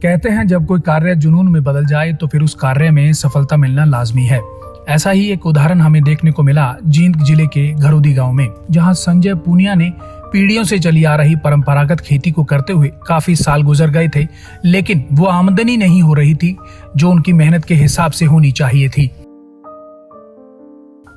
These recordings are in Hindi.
कहते हैं जब कोई कार्य जुनून में बदल जाए तो फिर उस कार्य में सफलता मिलना लाजमी है। ऐसा ही एक उदाहरण हमें देखने को मिला जींद जिले के घरोदी गांव में, जहां संजय पूनिया ने पीढ़ियों से चली आ रही परंपरागत खेती को करते हुए काफी साल गुजर गए थे, लेकिन वो आमदनी नहीं हो रही थी जो उनकी मेहनत के हिसाब से होनी चाहिए थी।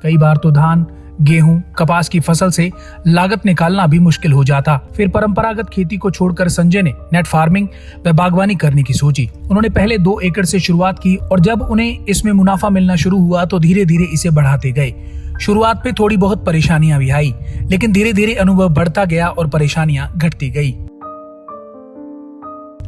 कई बार तो धान, गेहूं, कपास की फसल से लागत निकालना भी मुश्किल हो जाता। फिर परंपरागत खेती को छोड़कर संजय ने नेट फार्मिंग व बागवानी करने की सोची। उन्होंने पहले 2 एकड़ से शुरुआत की और जब उन्हें इसमें मुनाफा मिलना शुरू हुआ तो धीरे धीरे इसे बढ़ाते गए। शुरुआत में थोड़ी बहुत परेशानियां भी आई, लेकिन धीरे धीरे अनुभव बढ़ता गया और परेशानियां घटती गई।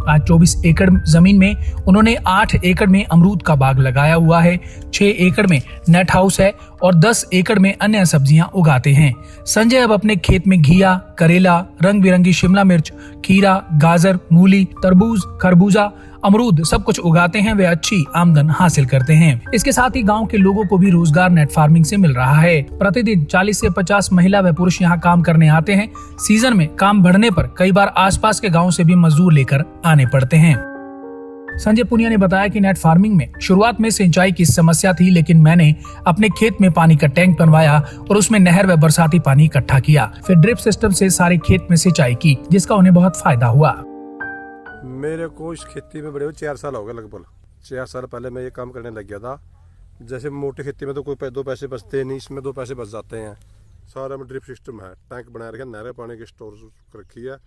आज 24 एकड़ जमीन में उन्होंने 8 एकड़ में अमरूद का बाग लगाया हुआ है, 6 एकड़ में नेट हाउस है और 10 एकड़ में अन्य सब्जियां उगाते हैं। संजय अब अपने खेत में घिया, करेला, रंग बिरंगी शिमला मिर्च, खीरा, गाजर, मूली, तरबूज, खरबूजा, अमरूद सब कुछ उगाते हैं। वे अच्छी आमदन हासिल करते हैं। इसके साथ ही गांव के लोगों को भी रोजगार नेट फार्मिंग से मिल रहा है। प्रतिदिन 40 से 50 महिला व पुरुष यहां काम करने आते हैं। सीजन में काम बढ़ने पर कई बार आसपास के गांव से भी मजदूर लेकर आने पड़ते हैं। संजय पूनिया ने बताया कि नेट फार्मिंग में शुरुआत में सिंचाई की समस्या थी, लेकिन मैंने अपने खेत में पानी का टैंक बनवाया और उसमें नहर व बरसाती पानी इकट्ठा किया। फिर ड्रिप सिस्टम से सारे खेत में सिंचाई की, जिसका उन्हें बहुत फायदा हुआ। मेरे को इस खेती में बड़े 4 साल हो गए लगभग। 4 साल पहले मैं ये काम करने लग गया था। जैसे मोटी खेती में तो कोई 2 पैसे बचते नहीं, इसमें 2 पैसे बच जाते हैं। सारा में ड्रिप सिस्टम है, टैंक बनाया रखा, नहर पानी की स्टोर रखी है,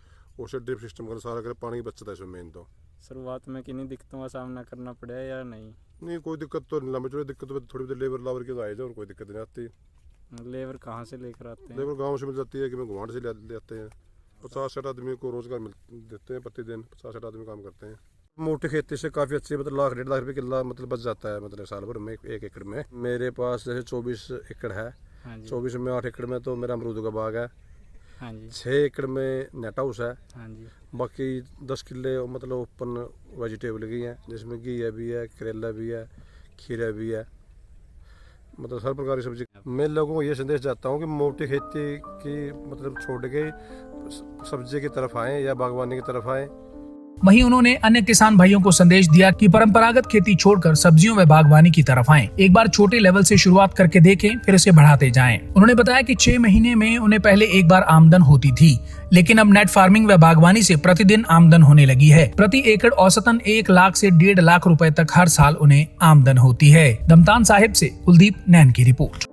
उसे ड्रिप सिस्टम कर सारा कर पानी बचता है इसमें। मेन तो शुरुआत में किन्हीं दिक्कतों का सामना करना पड़ा या नहीं? कोई दिक्कत तो नहीं, लंबी चौड़ी दिक्कत तो थोड़ी बहुत लेबर लावर की तो आई जाए और कोई दिक्कत नहीं आती। लेबर कहाँ से लेकर आते हैं? लेबर गाँव से मिल जाती है कि मैं गुवाहाटी से ले आते हैं। 50-60 आदमी को रोजगार देते हैं प्रतिदिन, 50-60 आदमी काम करते हैं। मोटी खेती से काफ़ी अच्छी, मतलब 1.5 लाख रुपये किला मतलब बच जाता है, मतलब साल भर में 1 एकड़ में। मेरे पास जैसे 24 एकड़ है। 24 में 8 एकड़ में तो मेरा अमरूद का बाग है। 6 एकड़ में नेट हाउस है। बाकी 10 किले मतलब ओपन वेजिटेबल की है, जिसमें घिया भी है, करेला भी है, खीरा भी है, मतलब हर प्रकार की सब्जी। मैं लोगों को ये संदेश चाहता हूँ कि मोटी खेती की मतलब छोड़ के सब्जी की तरफ आए या बागवानी की तरफ आए। वहीं उन्होंने अन्य किसान भाइयों को संदेश दिया कि परंपरागत खेती छोड़कर सब्जियों व बागवानी की तरफ आएं। एक बार छोटे लेवल से शुरुआत करके देखें, फिर इसे बढ़ाते जाएं। उन्होंने बताया कि 6 महीने में उन्हें पहले एक बार आमदन होती थी, लेकिन अब नेट फार्मिंग व बागवानी से प्रतिदिन आमदन होने लगी है। प्रति एकड़ औसतन 1 लाख से 1.5 लाख रुपए तक हर साल उन्हें आमदन होती है। दमतान साहिब से कुलदीप नैन की रिपोर्ट।